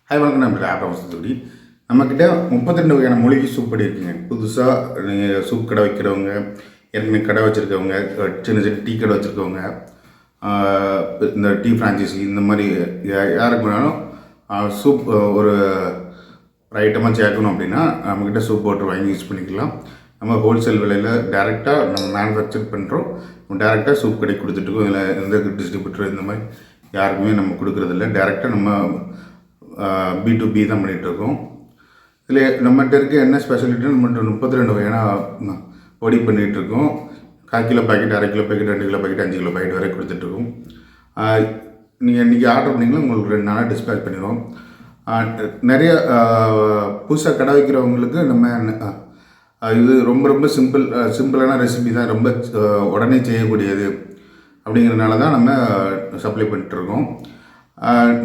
Hi வணக்கம் நம்ம laptop தூடி நம்மக்கிட்ட 32 வகையான மூலிகை சூப் படி இருக்குங்க. புதுசாக நீங்கள் சூப் கடை வைக்கிறவங்க, ஏற்கனவே கடை வச்சுருக்கவங்க, சின்ன சின்ன டீ கடை வச்சுருக்கவங்க, இந்த டீ ஃப்ரான்ச்சைசி இந்த மாதிரி யாருக்கு வேணாலும் சூப் ஒரு ஐட்டமாக சேர்க்கணும் அப்படின்னா நம்மக்கிட்ட சூப் பவுடர் வாங்கி யூஸ் பண்ணிக்கலாம். நம்ம ஹோல்சேல் விலையில் டேரெக்டாக நம்ம மேனுஃபேக்சர் பண்ணுறோம். டேரெக்டாக சூப் கடை கொடுத்துட்ருக்கோம். இதில் எந்த டிஸ்ட்ரிபியூட்டர் இந்த மாதிரி யாருக்குமே நம்ம கொடுக்குறதில்ல. டேரெக்டாக நம்ம B2B தான் பண்ணிகிட்ருக்கோம். இதில் நம்மகிட்ட இருக்க என்ன ஸ்பெஷாலிட்டி, நம்மகிட்ட 32 வகையான பொடி பண்ணிகிட்ருக்கோம். 1/4 kilo packet, 1/2 kilo packet, 2 kilo packet, 5 kilo packet வரை கொடுத்துட்ருக்கோம். நீங்கள் இன்றைக்கி ஆர்டர் பண்ணிங்கன்னா உங்களுக்கு 2 நாளாக டிஸ்பேச் பண்ணிடுவோம். நிறைய புதுசாக கடை வைக்கிறவங்களுக்கு நம்ம இது ரொம்ப ரொம்ப சிம்பிளான ரெசிபி தான், ரொம்ப உடனே செய்யக்கூடியது அப்படிங்கிறதுனால தான் நம்ம சப்ளை பண்ணிட்டுருக்கோம்.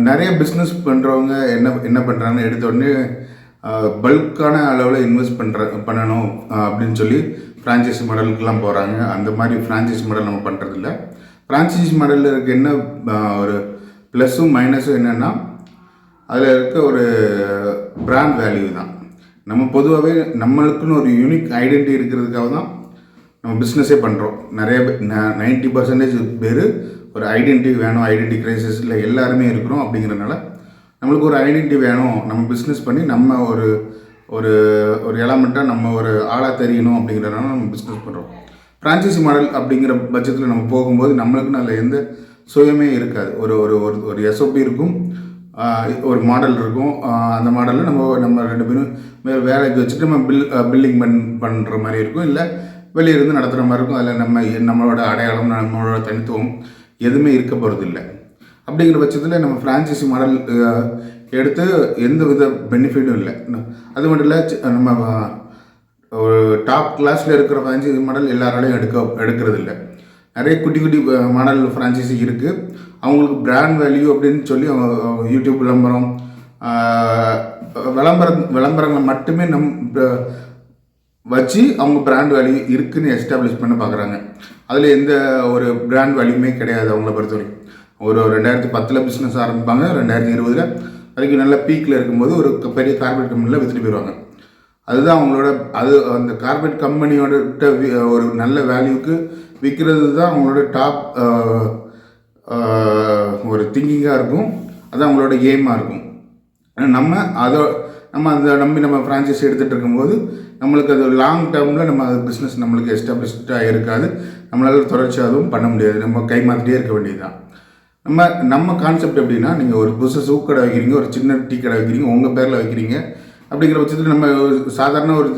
நிறைய பிஸ்னஸ் பண்ணுறவங்க என்ன பண்ணுறாங்கன்னு எடுத்தோடனே பல்கான அளவில் இன்வெஸ்ட் பண்ணணும் அப்படின்னு சொல்லி ஃப்ரான்ச்சைசி மாடலுக்கெலாம் போகிறாங்க. அந்த மாதிரி ஃப்ரான்ச்சைசி மாடல் நம்ம பண்ணுறதில்ல. ஃப்ரான்ச்சைசி மாடலில் இருக்க என்ன ஒரு ப்ளஸ்ஸும் மைனஸும் என்னென்னா, அதில் இருக்க ஒரு பிராண்ட் வேல்யூ தான். நம்ம பொதுவாகவே நம்மளுக்குன்னு ஒரு யூனிக் ஐடென்டிட்டி இருக்கிறதுக்காக தான் நம்ம பிஸ்னஸே பண்ணுறோம். நிறைய 90% பேர் ஒரு ஐடென்டிட்டி வேணும், ஐடென்டிட்டி கிரைசிஸில் எல்லாருமே இருக்கிறோம். அப்படிங்கிறதுனால நம்மளுக்கு ஒரு ஐடென்டிட்டி வேணும், நம்ம பிஸ்னஸ் பண்ணி நம்ம ஒரு ஒரு ஒரு எலமெண்ட்டாக நம்ம ஒரு ஆளாக தெரியணும் அப்படிங்கிறதுனால நம்ம பிஸ்னஸ் பண்ணுறோம். ஃப்ரான்ச்சைசி மாடல் அப்படிங்கிற பட்சத்தில் நம்ம போகும்போது நம்மளுக்குன்னு அதில் எந்த சுயமே இருக்காது. ஒரு ஒரு ஒரு SOP இருக்கும், ஒரு மாடல் இருக்கும். அந்த மாடலில் நம்ம 2 பேரும் வேலைக்கு வச்சுட்டு நம்ம பில்லிங் பண்ணுற மாதிரி இருக்கும், இல்லை வெளியிருந்து நடத்துகிற மாதிரி இருக்கும். அதில் நம்மளோட அடையாளம், நம்மளோட தனித்துவம் எதுவுமே இருக்க போகிறது இல்லை. அப்படிங்கிற பட்சத்தில் நம்ம ஃப்ரான்ச்சைசி மாடல் எடுத்து எந்த வித பெனிஃபிட்டும் இல்லை. அது மட்டும் இல்லை, நம்ம ஒரு டாப் கிளாஸில் இருக்கிற ஃப்ரான்ச்சைசி மாடல் எல்லாராலையும் எடுக்கிறது இல்லை. நிறைய குட்டி குட்டி மாடல் ஃப்ரான்ச்சைசி இருக்குது. அவங்களுக்கு பிராண்ட் வேல்யூ அப்படின்னு சொல்லி அவங்க யூடியூப் விளம்பரங்களை மட்டுமே வச்சு அவங்க பிராண்ட் வேல்யூ இருக்குதுன்னு எஸ்டாப்ளிஷ் பண்ண பார்க்குறாங்க. அதில் எந்த ஒரு பிராண்ட் வேல்யூமே கிடையாது அவங்கள பொறுத்த வரைக்கும். ஒரு 2010 பிஸ்னஸ் ஆரம்பிப்பாங்க, 2020 வரைக்கும் நல்ல பீக்கில் இருக்கும்போது ஒரு பெரிய கார்பரேட் கம்பெனியில் விற்றுட்டு போயிடுவாங்க. அதுதான் அவங்களோட அந்த கார்பரேட் கம்பெனியோட ஒரு நல்ல வேல்யூக்கு விற்கிறது தான் அவங்களோட டாப் ஒரு திங்கிங்காக இருக்கும். அதுதான் அவங்களோட எய்மாக இருக்கும். நம்ம அதை நம்பி நம்ம ஃப்ரான்ச்சைஸி எடுத்துகிட்டு இருக்கும்போது நம்மளுக்கு அது லாங் டேர்மில் நம்ம அது பிஸ்னஸ் நம்மளுக்கு எஸ்டாப்ளிஷ்டாக இருக்காது. நம்மளால் தொடர்ச்சியாகவும் பண்ண முடியாது. நம்ம கை மாற்றிட்டே இருக்க வேண்டியது தான். நம்ம கான்செப்ட் எப்படின்னா, நீங்கள் ஒரு புதுசாக சூப் கடை வைக்கிறீங்க, ஒரு சின்ன டீ கடை வைக்கிறீங்க, உங்கள் பேரில் வைக்கிறீங்க. அப்படிங்கிற பட்சத்தில் நம்ம சாதாரண ஒரு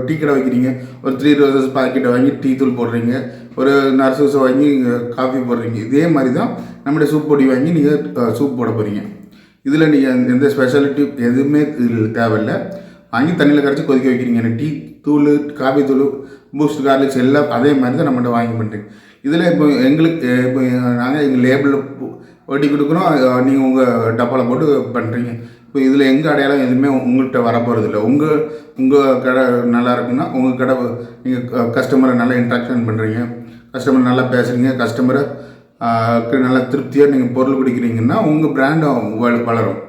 டீ கடை வைக்கிறீங்க, ஒரு 3 ரோசஸ் பாக்கெட்டை வாங்கி டீ தூள் போடுறீங்க, ஒரு நர்சஸை வாங்கி காஃபி போடுறீங்க. இதே மாதிரி தான் நம்மளுடைய சூப் பொடி வாங்கி நீங்கள் சூப் போட போகிறீங்க. இதில் நீங்கள் எந்த ஸ்பெஷாலிட்டி எதுவுமே இதில் தேவையில்லை. வாங்கி தண்ணியில் கரைச்சி கொதிக்க வைக்கிறீங்க. டீ தூள், காஃபி தூள், பூஸ்ட், கார்லிக்ஸ் எல்லாம் அதே மாதிரி தான் நம்மகிட்ட வாங்கி பண்ணுறீங்க. இதில் இப்போ நாங்கள் எங்கள் லேபிளில் ஒட்டி கொடுக்குறோம், நீங்கள் உங்கள் டப்பாவில் போட்டு பண்ணுறீங்க. இப்போ இதில் எங்கள் அடையாளம் எதுவுமே உங்கள்கிட்ட வரப்போகிறது இல்லை. உங்கள் கடை நல்லா இருக்குன்னா உங்கள் கடை நீங்கள் கஸ்டமரை நல்லா இன்ட்ராக்ஷன் பண்ணுறீங்க, கஸ்டமர் நல்லா பேசுகிறீங்க, கஸ்டமரை நல்லா திருப்தியாக நீங்கள் பொருள் கொடுக்குறீங்கன்னா உங்கள் பிராண்டு வளரும்.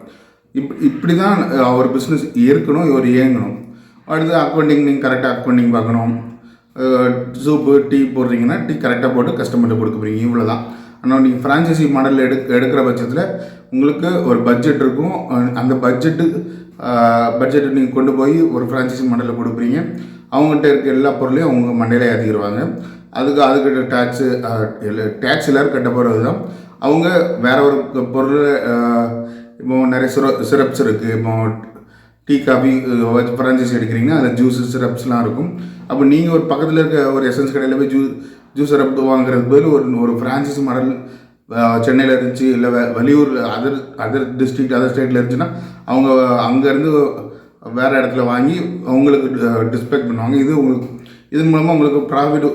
இப்படி தான் ஒரு பிஸ்னஸ் இருக்கணும், ஒரு இயங்கணும். அடுத்து அக்கௌண்டிங், நீங்கள் கரெக்டாக அக்கௌண்டிங் பார்க்கணும். சூப்பு டீ போடுறீங்கன்னா டீ கரெக்டாக போட்டு கஸ்டமர்கிட்ட கொடுக்க போகிறீங்க. இவ்வளோ தான். ஆனால் நீங்கள் ஃப்ரான்ச்சைசி மாடலில் எடுக்கிற பட்சத்தில் உங்களுக்கு ஒரு பட்ஜெட் இருக்கும். அந்த பட்ஜெட்டு நீங்கள் கொண்டு போய் ஒரு ஃப்ரான்ச்சைசி மாடலில் கொடுக்குறீங்க. அவங்ககிட்ட இருக்க எல்லா பொருளையும் அவங்க மண்டையிலே ஏற்றிக்கிடுவாங்க. அதுக்கு டேக்ஸ் எல்லோரும் கட்ட போகிறது தான். அவங்க வேற ஒரு பொருள், இப்போ நிறைய சிரப்ஸ் இருக்குது. இப்போ டீ காஃபி ஃப்ரான்ச்சைசி எடுக்கிறீங்கன்னா அதில் ஜூஸு சிரப்ஸ்லாம் இருக்கும். அப்போ நீங்கள் ஒரு பக்கத்தில் இருக்க ஒரு எசன்ஸ் கடையில் போய் ஜூஸ் சிரப் வாங்குறது பதில் ஒரு ஃப்ரான்ச்சைசி மாடல் சென்னையில் இருந்துச்சு, இல்லை வெளியூர் அதர் டிஸ்ட்ரிக்ட் அதர் ஸ்டேட்டில் இருந்துச்சுன்னா அவங்க அங்கேருந்து வேறு இடத்துல வாங்கி அவங்களுக்கு டிஸ்பேச் பண்ணுவாங்க. இதன் மூலமாக உங்களுக்கு ப்ராஃபிட்,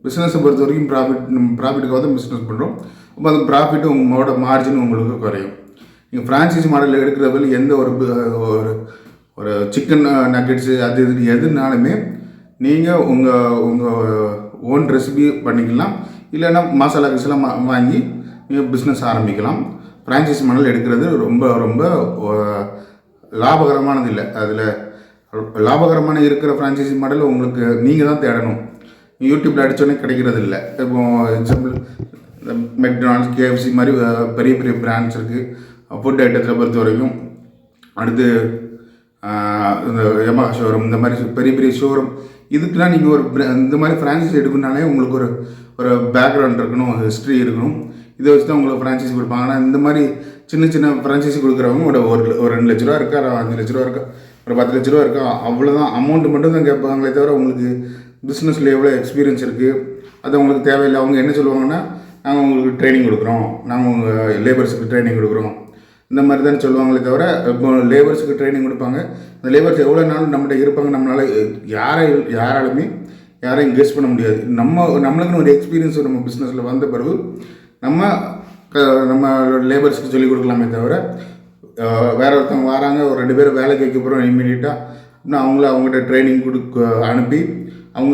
பிஸ்னஸை பொறுத்த வரைக்கும் ப்ராஃபிட்டுக்காக தான் பிஸ்னஸ் பண்ணுறோம். அப்போ அந்த ப்ராஃபிட்டு உங்களோட மார்ஜின் உங்களுக்கு குறையும். நீங்கள் ஃப்ரான்ச்சைசி மாடலில் எடுக்கிறதில் எந்த ஒரு சிக்கன் நக்கெட்ஸு அது எதுனாலுமே நீங்கள் உங்கள் ஓன் ரெசிபி பண்ணிக்கலாம். இல்லைன்னா மசாலா கிஸ்லாம் வாங்கி நீங்கள் பிஸ்னஸ் ஆரம்பிக்கலாம். ஃப்ரான்ச்சைசி மாடல் எடுக்கிறது ரொம்ப ரொம்ப லாபகரமானது இல்லை. அதில் லாபகரமான இருக்கிற ஃப்ரான்ச்சைசி மாடல் உங்களுக்கு நீங்கள் தான் தேடணும். யூடியூப்பில் அடித்தோடனே கிடைக்கிறது இல்லை. இப்போது எக்ஸாம்பிள் இந்த மெக்டானல்ட்ஸ், கேஎஃப்சி மாதிரி பெரிய பெரிய பிராண்ட்ஸ் இருக்குது ஃபுட் ஐட்டத்தில் பொறுத்த வரைக்கும். அடுத்து இந்த யமஹா ஷோரூம், இந்த மாதிரி பெரிய பெரிய ஷோரூம், இதுக்கெலாம் நீங்கள் ஒரு இந்த மாதிரி ஃப்ரான்ச்சைசி எடுக்கணுனாலே உங்களுக்கு ஒரு பேக்ரவுண்ட் இருக்கணும், ஹிஸ்ட்ரி இருக்கணும். இதை வச்சு தான் உங்களுக்கு ஃப்ரான்ச்சைசி கொடுப்பாங்க. ஆனால் இந்த மாதிரி சின்ன சின்ன ஃப்ரான்ச்சைசி கொடுக்குறவங்க ஒரு 2 லட்ச ரூபா இருக்கா, 5 லட்ச ரூபா இருக்கா, ஒரு 10 லட்ச ரூபா இருக்கா, அவ்வளோதான் அமௌண்ட்டு மட்டும் தான் கேட்பாங்களே தவிர உங்களுக்கு பிஸ்னஸில் எவ்வளோ எக்ஸ்பீரியன்ஸ் இருக்குது அது அவங்களுக்கு தேவையில்லை. அவங்க என்ன சொல்லுவாங்கன்னா, நாங்கள் உங்களுக்கு ட்ரைனிங் கொடுக்குறோம், நாங்கள் உங்கள் லேபர்ஸுக்கு ட்ரைனிங் கொடுக்குறோம், இந்த மாதிரி தானே சொல்லுவாங்களே தவிர, இப்போ லேபர்ஸுக்கு ட்ரைனிங் கொடுப்பாங்க. அந்த லேபர்ஸ் எவ்வளோ நாள் நம்மகிட்ட இருப்பாங்க நம்மளால் யாராலுமே யாரையும் கெஸ் பண்ண முடியாது. நம்மளுக்குன்னு ஒரு எக்ஸ்பீரியன்ஸ் நம்ம பிஸ்னஸில் வந்த பிறகு நம்ம லேபர்ஸுக்கு சொல்லிக் கொடுக்கலாமே தவிர, வேற ஒருத்தவங்க வராங்க, ஒரு 2 பேர் வேலைக்கு வைக்க போகிறோம் இம்மீடியட்டாக, இன்னும் அவங்ககிட்ட ட்ரைனிங் அனுப்பி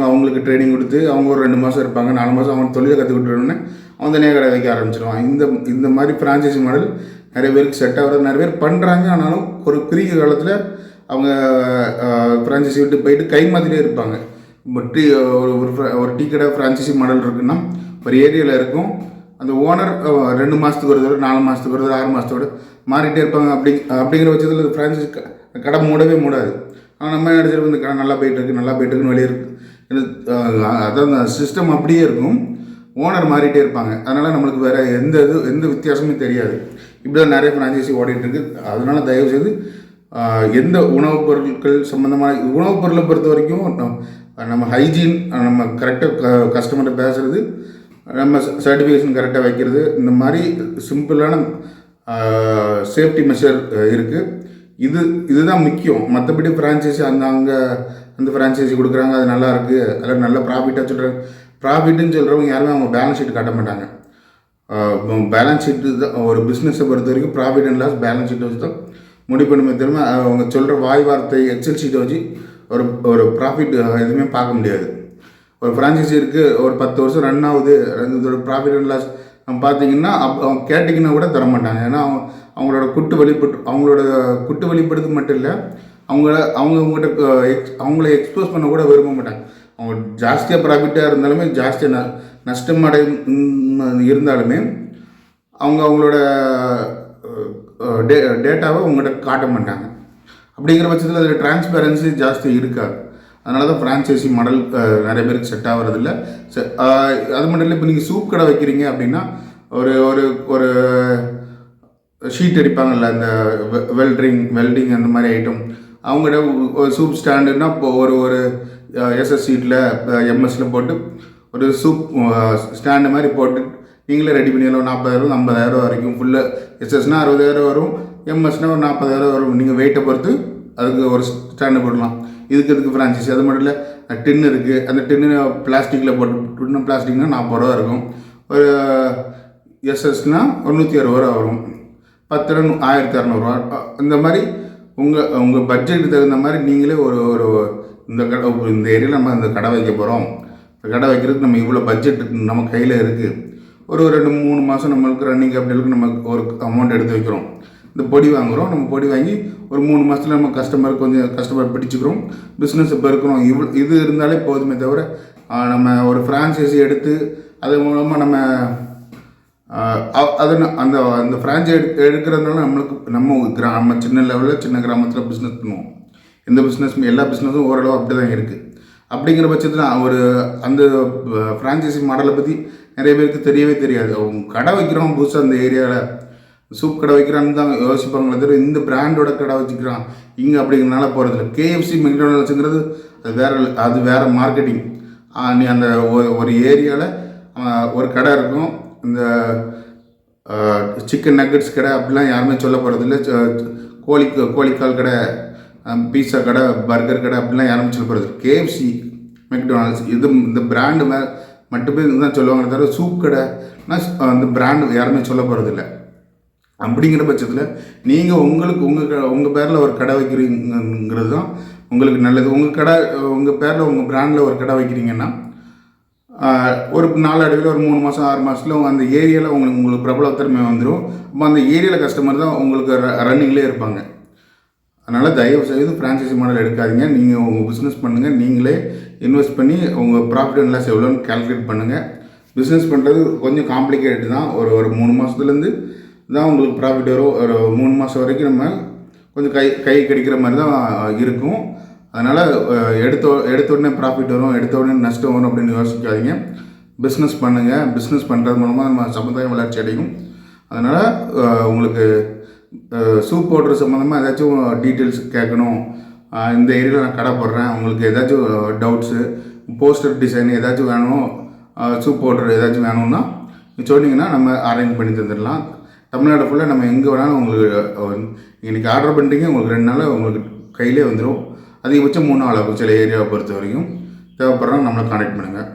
அவங்களுக்கு ட்ரைனிங் கொடுத்து அவங்க ஒரு 2 மாதம் இருப்பாங்க, 4 மாதம் அவங்க தொழிலை கற்றுக்கிட்டோன்னே அவங்க தனியாக கடை வைக்க ஆரம்பிச்சிடுவாங்க. இந்த மாதிரி ஃப்ரான்ச்சைசி மாடல் நிறைய பேருக்கு செட் ஆகிறது, நிறைய பேர் பண்ணுறாங்க. ஆனாலும் ஒரு குறுகிய காலத்தில் அவங்க ஃப்ரான்ச்சைசி விட்டு போயிட்டு கை மாதிரியே இருப்பாங்க. இப்போ ஒரு டீ கடை ஃப்ரான்ச்சைசி மாடல் இருக்குன்னா ஒரு ஏரியாவில் இருக்கும். அந்த ஓனர் 2 மாதத்துக்கு ஒரு தடவை, 4 மாதத்துக்கு ஒரு தடவை, 6 மாதத்தோடு மாறிட்டே இருப்பாங்க. அப்படிங்கிற பட்சத்தில் ஃப்ரான்ச்சைசி கடை மூடவே மூடாது. ஆனால் நம்ம நினச்சிருக்கோம் இந்த கடை நல்லா போயிட்டுருக்குன்னு வெளியே இருக்குது. அதான் அந்த சிஸ்டம் அப்படியே இருக்கும், ஓனர் மாறிட்டே இருப்பாங்க. அதனால் நம்மளுக்கு வேறு எந்த வித்தியாசமும் தெரியாது. இப்படி தான் நிறைய ஃப்ரான்ச்சைசி ஓடிட்டுருக்கு. அதனால் தயவுசெய்து எந்த உணவுப் பொருட்கள் சம்மந்தமான உணவுப் பொருளை பொறுத்த வரைக்கும் நம்ம ஹைஜீன், நம்ம கரெக்டாக கஸ்டமர்கிட்ட பேசுகிறது, நம்ம சர்டிஃபிகேஷன் கரெக்டாக வைக்கிறது, இந்த மாதிரி சிம்பிளான சேஃப்டி மெஷர் இருக்குது. இதுதான் முக்கியம். மற்றபடி ஃப்ரான்ச்சைசி அந்த ஃப்ரான்ச்சைசி கொடுக்குறாங்க, அது நல்லா இருக்குது, அதில் நல்ல ப்ராஃபிட்டாக சொல்கிறாங்க. ப்ராஃபிட்டுன்னு சொல்கிறவங்க யாருமே அவங்க பேலன்ஸ் ஷீட் காட்ட மாட்டாங்க. பேலன்ஸ் ஷீட்டு தான் ஒரு பிஸ்னஸை பொறுத்த வரைக்கும் ப்ராஃபிட் அண்ட் லாஸ் பேலன்ஸ் ஷீட்டை வச்சு தான் முடிவு பண்ணுமே திரும்ப அவங்க சொல்கிற வாய் வார்த்தை எக்ஸல் ஷீட்டை வச்சு ஒரு ப்ராஃபிட் எதுவுமே பார்க்க முடியாது. ஒரு ஃப்ரான்ச்சைசி இருக்குது, ஒரு 10 வருஷம் ரன் ஆகுது, இதோட ப்ராஃபிட் அண்ட் லாஸ் பார்த்தீங்கன்னா அவங்க கேட்டிங்கன்னா கூட தர மாட்டாங்க. ஏன்னா அவங்களோட குட்டு வெளிப்படுறது மட்டும் இல்லை, அவங்கள எக்ஸ்போஸ் பண்ண கூட விரும்ப மாட்டாங்க. அவங்க ஜாஸ்தியாக ப்ராஃபிட்டாக இருந்தாலுமே, ஜாஸ்தியாக நஷ்டம் இருந்தாலுமே அவங்களோட டேட்டாவை அவங்கள்ட்ட காட்ட மாட்டாங்க. அப்படிங்கிற பட்சத்தில் அதில் டிரான்ஸ்பேரன்சி ஜாஸ்தி இருக்காது. அதனால தான் ஃப்ரான்ச்சைசி மாடல் நிறைய பேருக்கு செட் ஆகிறதில்ல. அது மட்டும் இல்லை, இப்போ நீங்கள் சூப் கடை வைக்கிறீங்க அப்படின்னா ஒரு ஷீட் அடிப்பாங்கல்ல, இந்த வெல்டிங் அந்த மாதிரி ஐட்டம், அவங்கள்ட்ட ஒரு சூப் ஸ்டாண்டுன்னா இப்போ ஒரு எஸ்எஸ் ஷீட்டில் எம்எஸ்சில் போட்டு ஒரு சூப் ஸ்டாண்டு மாதிரி போட்டு நீங்களே ரெடி பண்ணிடலாம். 40,000 50,000 வரைக்கும். ஃபுல்லாக எஸ்எஸ்னால் 60,000 வரும், எம்எஸ்னால் ஒரு 40,000 வரும். நீங்கள் வெயிட்டை பொறுத்து அதுக்கு ஒரு ஸ்டாண்டு போடலாம். இதுக்கு ஃப்ரான்ச்சைசி. அது மட்டும் இல்லை, டின்னு இருக்குது, அந்த டின்னு பிளாஸ்டிக்கில் போட்டு பிளாஸ்டிக்னால் 40 ரூபா இருக்கும். ஒரு எஸ்எஸ்னால் ஒரு 160 ரூபா வரும். 10 1200 ரூபா. இந்த மாதிரி உங்கள் பட்ஜெட்டுக்கு தகுந்த மாதிரி நீங்களே ஒரு இந்த ஏரியாவில் நம்ம இந்த கடை வைக்க போகிறோம், இந்த கடை வைக்கிறதுக்கு நம்ம இவ்வளோ பட்ஜெட் நம்ம கையில் இருக்குது, ஒரு 2-3 மாதம் நம்மளுக்கு ரன்னிங் கேபிட்டலுக்கு நம்ம ஒரு அமௌண்ட் எடுத்து வைக்கிறோம், இந்த பொடி வாங்குகிறோம். நம்ம பொடி வாங்கி ஒரு 3 மாதத்தில் நம்ம கஸ்டமர் பிடிச்சிக்கிறோம், பிஸ்னஸ் இப்போ இருக்கிறோம். இது இருந்தாலே போதுமே தவிர, நம்ம ஒரு ஃப்ரான்ச்சைசி எடுத்து அது மூலமாக அந்த ஃப்ரான்ச்சைசி எடுக்கிறதுனால நம்ம சின்ன லெவலில் சின்ன கிராமத்தில் பிஸ்னஸ் பண்ணுவோம். எல்லா பிஸ்னஸும் ஓரளவு அப்படி தான் இருக்குது. அப்படிங்கிற பட்சத்தில் அந்த ஃப்ரான்ச்சைசி மாடலை பற்றி நிறைய பேருக்கு தெரியவே தெரியாது. அவங்க கடை வைக்கிறோம் புதுசாக அந்த ஏரியாவில் சூப் கடை வைக்கிறான்னு தான் யோசிப்பாங்களே தவிர, இந்த பிராண்டோட கடை வச்சுக்கிறான் இங்கே அப்படிங்கிறனால போகிறதில்ல. கேஎஃப்சி மெக்டானல்ட்ஸுங்கிறது அது வேறு மார்க்கெட்டிங். நீ அந்த ஒரு ஏரியாவில் ஒரு கடை இருக்கும், இந்த சிக்கன் நக்கட்ஸ் கடை அப்படிலாம் யாருமே சொல்ல போகிறதில்ல. கோழிக்கால் கடை, பீஸா கடை, பர்கர் கடை அப்படிலாம் யாரும் சொல்ல போகிறது. கேஎஃப்சி, மெக்டானல்ட்ஸ் இந்த பிராண்டு மட்டுமே தான் சொல்லுவாங்க தவிர சூப் கடைனா அந்த பிராண்டு யாருமே சொல்ல போகிறதில்ல. அப்படிங்கிற பட்சத்தில் நீங்கள் உங்கள் பேரில் ஒரு கடை வைக்கிறீங்கிறது தான் உங்களுக்கு நல்லது. உங்கள் பேரில் உங்கள் பிராண்டில் ஒரு கடை வைக்கிறீங்கன்னா ஒரு நாளடைவில் ஒரு 3 மாதம் 6 மாதத்தில் அந்த ஏரியாவில் உங்களுக்கு பிரபலத்தன்மை வந்துடும். அப்போ அந்த ஏரியாவில் கஸ்டமர் தான் உங்களுக்கு ரன்னிங்லேயே இருப்பாங்க. அதனால் தயவு செய்து ஃப்ரான்ச்சைசி மாடல் எடுக்காதீங்க. நீங்கள் உங்கள் பிஸ்னஸ் பண்ணுங்கள், நீங்களே இன்வெஸ்ட் பண்ணி உங்கள் ப்ராஃபிட் அண்ட் லாஸ் எவ்வளோன்னு கால்குலேட் பண்ணுங்கள். பிஸ்னஸ் பண்ணுறது கொஞ்சம் காம்ப்ளிகேட்டட் தான். ஒரு 3 மாதத்துலேருந்து தான் உங்களுக்கு ப்ராஃபிட் வரும். ஒரு 3 மாதம் வரைக்கும் நம்ம கொஞ்சம் கை கடிக்கிற மாதிரி தான் இருக்கும். அதனால் எடுத்த உடனே ப்ராஃபிட் வரும், எடுத்த உடனே நஷ்டம் வரும் அப்படின்னு யோசிக்காதீங்க. பிஸ்னஸ் பண்ணுங்கள். பிஸ்னஸ் பண்ணுறது மூலமாக நம்ம சமுதாயம் வளர்ச்சி அடையும். அதனால் உங்களுக்கு சூப் பவுடர் சம்மந்தமாக ஏதாச்சும் டீட்டெயில்ஸ் கேட்கணும், இந்த ஏரியாவில் நான் கடை போடுறேன், உங்களுக்கு ஏதாச்சும் டவுட்ஸு, போஸ்டர் டிசைன் ஏதாச்சும் வேணும், சூப் பவுடர் ஏதாச்சும் வேணும்னா சொன்னீங்கன்னா நம்ம அரேஞ்ச் பண்ணி தந்துடலாம். தமிழ்நாடு ஃபுல்லாக நம்ம எங்கே வேணாலும் உங்களுக்கு இன்றைக்கி ஆர்டர் பண்ணிட்டீங்க, உங்களுக்கு 2 நாளில் உங்களுக்கு கையிலே வந்துடும். அதிகபட்சம் 3 நாள் ஆகும் சில ஏரியாவை பொறுத்த வரைக்கும். தேவைப்படுறவங்க நம்மளை கான்டாக்ட் பண்ணுங்கள்.